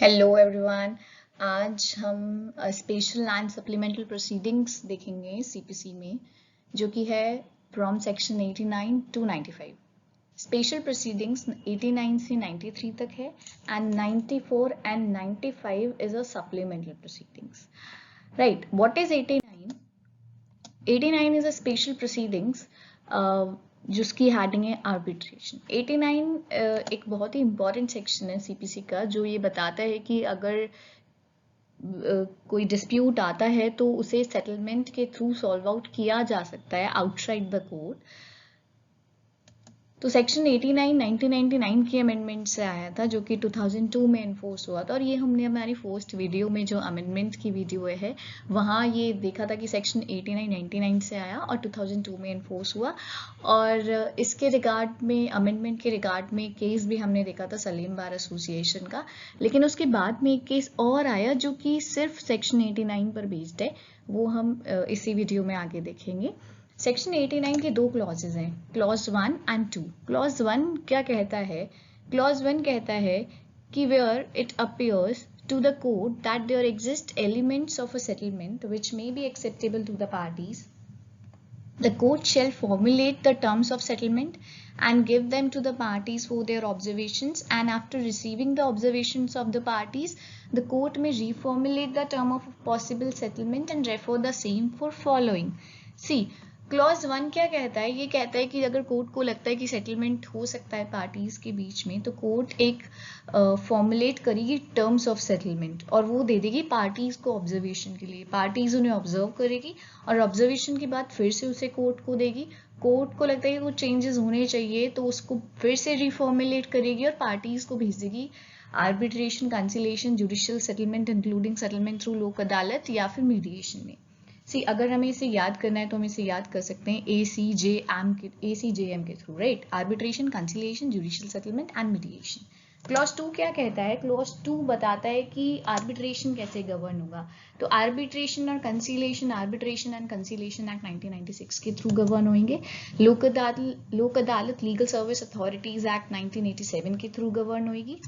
Hello everyone. आज हम special and supplemental proceedings देखेंगे सीपीसी में, जो कि है from section 89 to 95। Special proceedings 89 से 93 तक है and 94 and 95 is a supplemental proceedings. Right, what is 89? 89 is a special proceedings जिसकी हेडिंग है आर्बिट्रेशन। 89 एक बहुत ही इंपॉर्टेंट सेक्शन है सीपीसी का, जो ये बताता है कि अगर कोई डिस्प्यूट आता है तो उसे सेटलमेंट के थ्रू सॉल्व आउट किया जा सकता है आउटसाइड द कोर्ट। तो सेक्शन 89 1999 की अमेंडमेंट से आया था, जो कि 2002 में इन्फोर्स हुआ था। और ये हमने हमारी फर्स्ट वीडियो में जो अमेंडमेंट की वीडियो है वहाँ ये देखा था कि सेक्शन 89 99 से आया और 2002 में इन्फोर्स हुआ। और इसके रिगार्ड में, अमेंडमेंट के रिगार्ड में केस भी हमने देखा था सलीम बार एसोसिएशन का। लेकिन उसके बाद में एक केस और आया जो कि सिर्फ सेक्शन 89 पर बेस्ड है, वो हम इसी वीडियो में आगे देखेंगे। सेक्शन 89 के दो क्लॉजेज हैं, क्लॉज 1 एंड 2। क्लॉज 1 क्या कहता है? क्लॉज 1 कहता है कि where it appears to the court that there exist elements of a settlement which may be acceptable to the parties, the court shall formulate the terms of settlement and give them to the parties for their observations, and after receiving the observations of the parties, the court may reformulate the term of possible settlement and refer the same for following. See, clause 1 क्या कहता है? ये कहता है कि अगर court को लगता है कि सेटलमेंट हो सकता है पार्टीज के बीच में, तो कोर्ट एक फॉर्मुलेट करेगी टर्म्स ऑफ सेटलमेंट और वो दे देगी पार्टीज को ऑब्जर्वेशन के लिए। पार्टीज उन्हें ऑब्जर्व करेगी और ऑब्जर्वेशन के बाद फिर से उसे कोर्ट को देगी। कोर्ट को लगता है कि कुछ चेंजेस होने चाहिए तो उसको फिर से रिफॉर्मुलेट करेगी और पार्टीज को भेज देगी arbitration, conciliation, judicial settlement including settlement through लोक अदालत या फिर मीडिएशन में। सी, अगर हमें इसे याद करना है तो हम इसे याद कर सकते हैं ACJM के through, right? Arbitration, conciliation, judicial settlement and mediation. Clause 2 क्या कहता है? क्लॉज 2 बताता है कि आर्बिट्रेशन कैसे गवर्न होगा। तो आर्बिट्रेशन और conciliation, arbitration and conciliation act 1996 के थ्रू गवर्न होंगे। लोक अदालत लीगल सर्विस अथॉरिटीज एक्ट 1987 के थ्रू गवर्न होगी।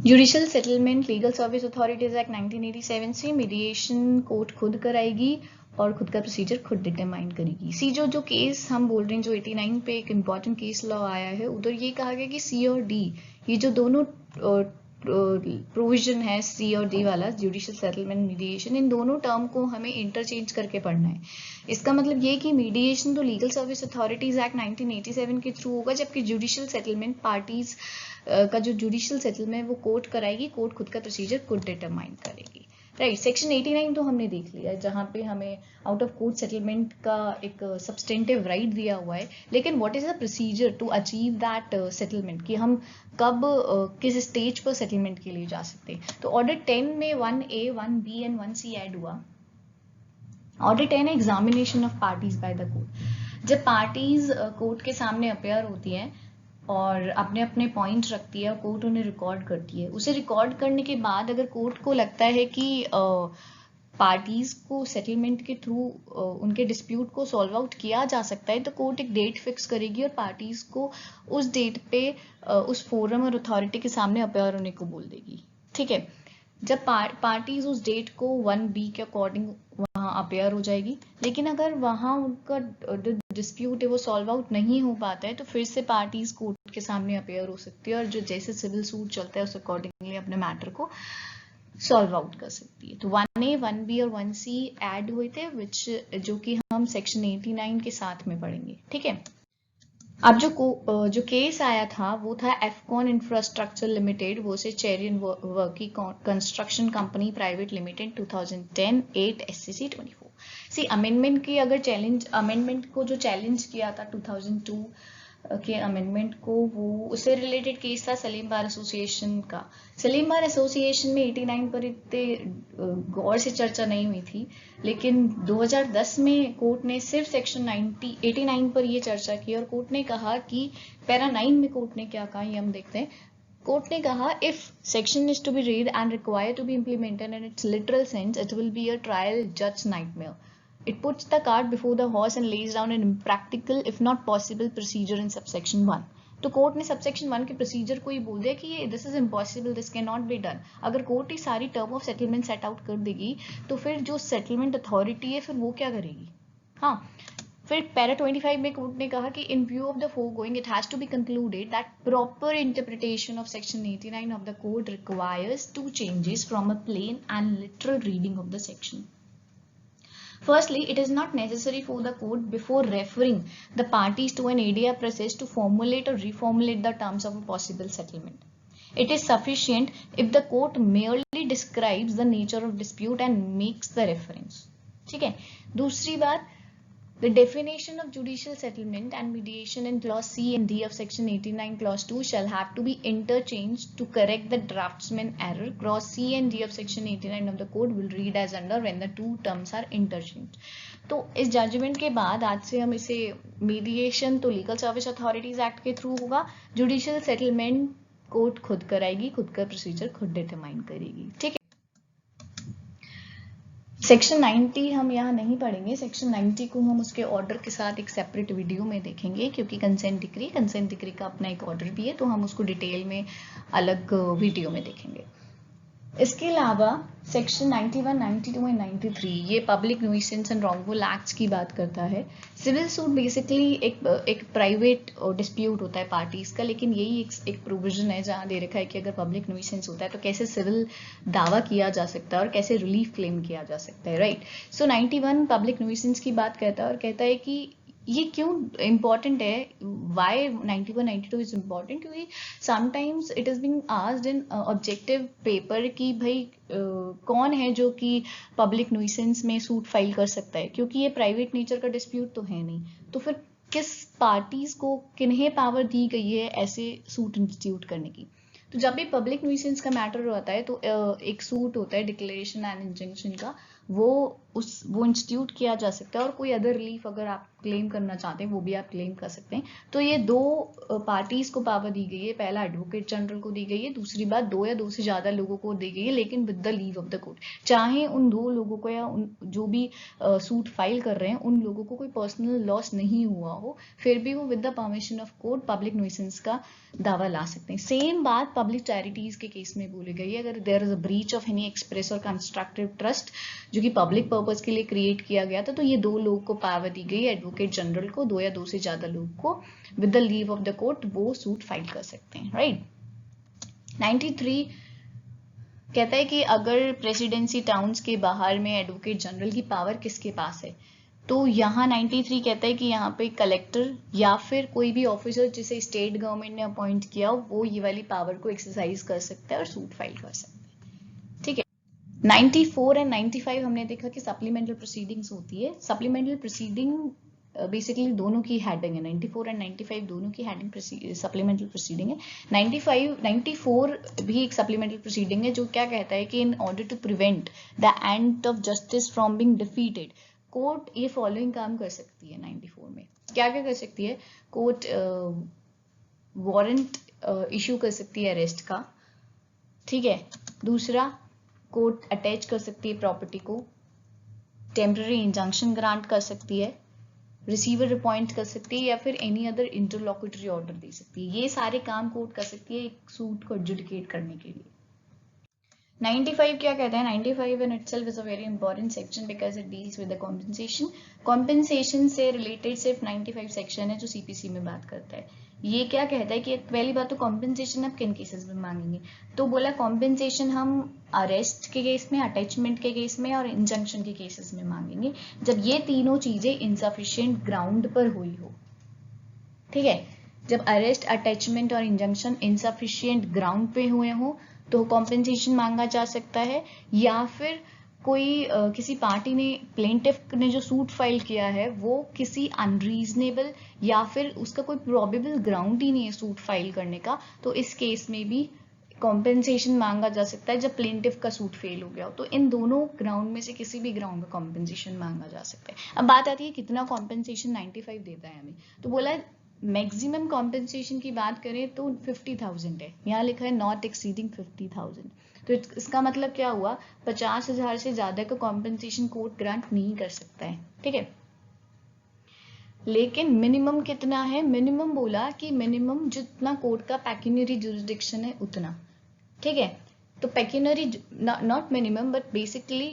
Judicial settlement legal service authorities act 1987 से मीडिएशन कोर्ट खुद कराएगी और खुद का प्रोसीजर खुद डिटरमाइन करेगी। सी, जो केस हम बोल रहे हैं, जो 89 पे एक इम्पॉर्टेंट केस लॉ आया है, उधर ये कहा गया कि सी और डी, ये जो दोनों प्रोविजन है, सी और डी वाला, जुडिशियल सेटलमेंट, मीडिएशन, इन दोनों टर्म को हमें इंटरचेंज करके पढ़ना है। इसका मतलब ये कि मीडिएशन तो लीगल सर्विस अथॉरिटीज एक्ट 1987 के थ्रू होगा, जबकि जुडिशियल सेटलमेंट पार्टीज का जो जुडिशियल सेटलमेंट वो कोर्ट कराएगी, कोर्ट खुद का प्रोसीजर खुद डिटरमाइन करेगी, राइट? सेक्शन 89 तो हमने देख लिया है, जहाँ पे हमें आउट ऑफ कोर्ट सेटलमेंट का एक सब्सटेंटिव राइट दिया हुआ है। लेकिन what is the procedure to achieve that settlement, कि हम कब किस स्टेज पर सेटलमेंट के लिए जा सकते हैं? तो ऑर्डर 10 में 1A 1B and 1C add हुआ। ऑर्डर 10 है examination of parties by the court. जब पार्टीज कोर्ट के सामने अपेयर होती हैं और अपने अपने पॉइंट रखती है और कोर्ट उन्हें रिकॉर्ड करती है, उसे रिकॉर्ड करने के बाद अगर कोर्ट को लगता है कि पार्टीज को सेटलमेंट के थ्रू उनके डिस्प्यूट को सॉल्व आउट किया जा सकता है, तो कोर्ट एक डेट फिक्स करेगी और पार्टीज को उस डेट पे उस फोरम और अथॉरिटी के सामने अपेयर होने को बोल देगी, ठीक है? जब पार्टीज उस डेट को 1B के अकॉर्डिंग वहाँ अपेयर हो जाएगी। लेकिन अगर वहाँ उनका डिस्प्यूट है वो सॉल्व आउट नहीं हो पाता है, तो फिर से पार्टीज कोर्ट के सामने अपेयर हो सकती है और जो जैसे सिविल सूट चलता है उस अकॉर्डिंगली अपने मैटर को सॉल्व आउट कर सकती है। तो 1A 1B और 1C ऐड हुए थे, जो कि हम सेक्शन 89 के साथ में पढ़ेंगे, ठीक है? अब जो केस आया था वो था Afcons infrastructure limited versus Cherian Varkey construction company private limited 2010 8 SCC 24। सी, अमेंडमेंट की अगर चैलेंज, अमेंडमेंट को जो चैलेंज किया था 2002 के अमेंडमेंट को, वो उससे रिलेटेड केस था सलीम बार एसोसिएशन का। सलीम बार एसोसिएशन में 89 पर इतने गौर से चर्चा नहीं हुई थी, लेकिन 2010 में कोर्ट ने सिर्फ सेक्शन 89 पर ये चर्चा की और कोर्ट ने कहा कि पैरा 9 में कोर्ट ने क्या कहा, ये हम देखते हैं। कोर्ट ने कहा, if section is to be read and required to be implemented in its literal sense, it will be a trial जज nightmare. It puts the cart before the horse and lays down an impractical, if not possible, procedure in subsection 1. तो court ने subsection 1 के procedure को ही बोल दिया कि ये this is impossible, this can not be done. अगर कोर्ट ही सारी term of settlement set out कर देगी तो फिर जो सेटलमेंट अथॉरिटी है फिर वो क्या करेगी। हाँ, फिर पैरा 25 में कोर्ट ने कहा कि in view of the foregoing it has to be concluded that proper interpretation of section 89 of the code requires two changes from a plain and literal reading of the section. Firstly, it is not necessary for the court before referring the parties to an ADR process to formulate or reformulate the terms of a possible settlement. It is sufficient if the court merely describes the nature of dispute and makes the reference. ठीक है। दूसरी बात, the definition of judicial settlement and mediation in clause C and D of section 89 clause 2 shall have to be interchanged to correct the draftsman error. Clause C and D of section 89 of the code will read as under when the two terms are interchanged. तो इस judgement के बाद आज से हम इसे mediation तो legal service authorities act के थ्रू होगा, जुडिशियल सेटलमेंट कोर्ट खुद कराएगी, खुद का प्रोसीजर खुद डिटरमाइन करेगी। ठीक है। सेक्शन 90 हम यहाँ नहीं पढ़ेंगे, सेक्शन 90 को हम उसके ऑर्डर के साथ एक सेपरेट वीडियो में देखेंगे, क्योंकि कंसेंट डिक्री का अपना एक ऑर्डर भी है, तो हम उसको डिटेल में अलग वीडियो में देखेंगे। इसके अलावा सेक्शन 91, 92 एंड 93 ये पब्लिक न्यूइसेंस एंड रॉन्गफुल एक्ट्स की बात करता है। सिविल सूट बेसिकली एक प्राइवेट डिस्प्यूट होता है पार्टीज का, लेकिन यही एक प्रोविजन है जहाँ दे रखा है कि अगर पब्लिक न्यूइसेंस होता है तो कैसे सिविल दावा किया जा सकता है और कैसे रिलीफ क्लेम किया जा सकता है, राइट। सो 91 पब्लिक न्यूइसेंस की बात करता है और कहता है कि ये क्यों इम्पॉर्टेंट है, वाई 91, 92 इज इम्पॉर्टेंट, क्योंकि sometimes it is being asked in objective paper कि भाई कौन है जो कि पब्लिक न्यूइसेंस में सूट फाइल कर सकता है, क्योंकि ये प्राइवेट नेचर का डिस्प्यूट तो है नहीं, तो फिर किस पार्टीज को किन्हें पावर दी गई है ऐसे सूट इंस्टीट्यूट करने की। तो जब भी पब्लिक न्यूइसेंस का मैटर होता है तो एक सूट होता है डिक्लेरेशन एंड इंजंक्शन का, वो इंस्टीट्यूट किया जा सकता है, और कोई अदर रिलीफ अगर आप क्लेम करना चाहते हैं वो भी आप क्लेम कर सकते हैं। तो ये दो पार्टीज को पावर दी गई है, पहला एडवोकेट जनरल को दी गई है, दूसरी बात दो या दो से ज्यादा लोगों को दी गई है, लेकिन with the leave of the court. चाहे उन दो लोगों को या उन जो भी सूट फाइल कर रहे हैं उन लोगों को कोई पर्सनल लॉस नहीं हुआ हो, फिर भी वो with the permission of court public nuisance का दावा ला सकते हैं। सेम बात पब्लिक चैरिटीज के केस में बोली गई है। अगर there is a breach of any express और कंस्ट्रक्टिव ट्रस्ट जो कि पब्लिक पर्पस के लिए क्रिएट किया गया था, तो ये दो लोग को पावर दी गई, एडवोकेट जनरल को, दो या दो से ज्यादा लोग को with the leave of the court वो सूट फाइल कर सकते हैं, राइट। 93 कहता है कि अगर प्रेसिडेंसी टाउन्स के बाहर में एडवोकेट जनरल की पावर किसके पास है, तो यहाँ 93 कहता है कि यहाँ पे कलेक्टर या फिर कोई भी ऑफिसर जिसे स्टेट गवर्नमेंट ने अपॉइंट किया वो ये वाली पावर को एक्सरसाइज कर सकता है और सूट फाइल कर सकता है। ठीक है। 94 एंड 95 हमने देखा कि सप्लीमेंटल प्रोसीडिंग्स होती है। सप्लीमेंटल प्रोसीडिंग बेसिकली दोनों की हेडिंग है, 94 एंड 95 दोनों की हेडिंग सप्लीमेंटल प्रोसीडिंग है। 94 भी एक सप्लीमेंटल प्रोसीडिंग है जो क्या कहता है कि in order to prevent the end of justice from being defeated, court ये फॉलोइंग काम कर सकती है। 94 में क्या क्या कर सकती है, कोर्ट वारंट इशू कर सकती है अरेस्ट का, ठीक है। दूसरा, कोर्ट अटैच कर सकती है प्रॉपर्टी को, टेम्पररी इंजंक्शन ग्रांट कर सकती है, रिसीवर अपॉइंट कर सकती है, या फिर एनी अदर इंटरलॉक्यूटरी ऑर्डर दे सकती है। ये सारे काम कोर्ट कर सकती है एक सूट को एडजुडिकेट करने के लिए। 95 क्या कहता है, 95 in itself is a very important section because it deals with the compensation. Compensation से related सिर्फ 95 section है जो CPC में बात करता है। ये क्या कहता है कि पहली बात तो compensation आप किन केसेस में मांगेंगे, तो बोला compensation हम अरेस्ट के केस में, अटैचमेंट के केस में और इंजंक्शन के केसेस में मांगेंगे जब ये तीनों चीजें insufficient ग्राउंड पर हुई हो। ठीक है, जब अरेस्ट, अटैचमेंट और इंजंक्शन insufficient ग्राउंड पे हुए हो तो कॉम्पेंसेशन मांगा जा सकता है, या फिर कोई किसी पार्टी ने, प्लेंटिफ ने जो सूट फाइल किया है वो किसी अनरीजनेबल या फिर उसका कोई प्रोबेबल ग्राउंड ही नहीं है सूट फाइल करने का, तो इस केस में भी कॉम्पेंसेशन मांगा जा सकता है जब प्लेंटिफ का सूट फेल हो गया हो। तो इन दोनों ग्राउंड में से किसी भी ग्राउंड में कॉम्पेंसेशन मांगा जा सकता है। अब बात आती है कितना कॉम्पेंसेशन 95 देता है हमें, तो बोला मैक्सिमम कॉम्पेंसेशन की बात करें तो 50,000 है, यहाँ लिखा है नॉट एक्सीडिंग 50,000, तो इसका मतलब क्या हुआ, 50,000 से ज्यादा का कॉम्पेंसेशन कोर्ट ग्रांट नहीं कर सकता है। ठीक है, लेकिन मिनिमम कितना है, मिनिमम बोला कि मिनिमम जितना कोर्ट का पेक्यूनियरी जुरिसडिक्शन है उतना, ठीक है। तो पेक्यूनियरी नॉट मिनिमम बट बेसिकली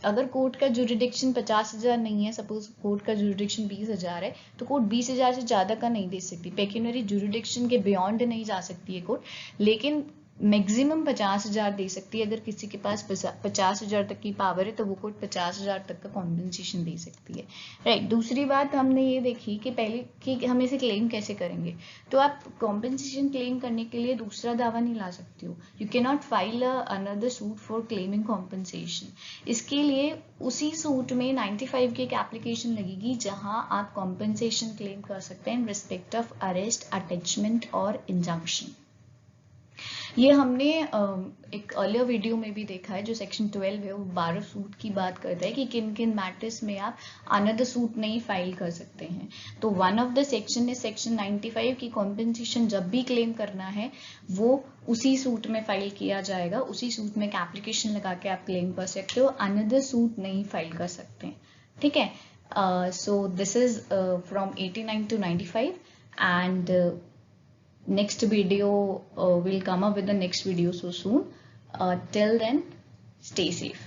अगर कोर्ट का जुरिडिक्शन 50,000 नहीं है, सपोज कोर्ट का जुरिडिक्शन 20,000 है, तो कोर्ट 20,000 से ज्यादा का नहीं दे सकती, पेक्यूनियरी जुरिडिक्शन के बियॉन्ड नहीं जा सकती है कोर्ट, लेकिन मैक्सिमम 50,000 दे सकती है। अगर किसी के पास 50,000 तक की पावर है तो वो कोर्ट 50,000 तक का कॉम्पेंसेशन दे सकती है, राइट। दूसरी बात हमने ये देखी कि पहले कि हम इसे क्लेम कैसे करेंगे। तो आप कॉम्पेंसेशन क्लेम करने के लिए दूसरा दावा नहीं ला सकते हो, you can not file another suit for claiming compensation. इसके लिए उसी सूट में 95 की एक एप्लीकेशन लगेगी जहां आप कॉम्पेंसेशन क्लेम कर सकते हैं in respect of arrest, attachment और इंजंक्शन। ये हमने एक अर्लियर वीडियो में भी देखा है, जो सेक्शन 12 है वो 12 सूट की बात करता है कि किन किन मैटर्स में आप अनदर सूट नहीं फाइल कर सकते हैं। तो वन ऑफ द सेक्शन है सेक्शन 95 की कॉम्पेंसेशन जब भी क्लेम करना है वो उसी सूट में फाइल किया जाएगा, उसी सूट में एक एप्लीकेशन लगा के आप क्लेम कर सकते हो, अनदर सूट नहीं फाइल कर सकते हैं, ठीक है। So this is from 89 to 95 and next video will come up with the next video so soon. Till then, stay safe.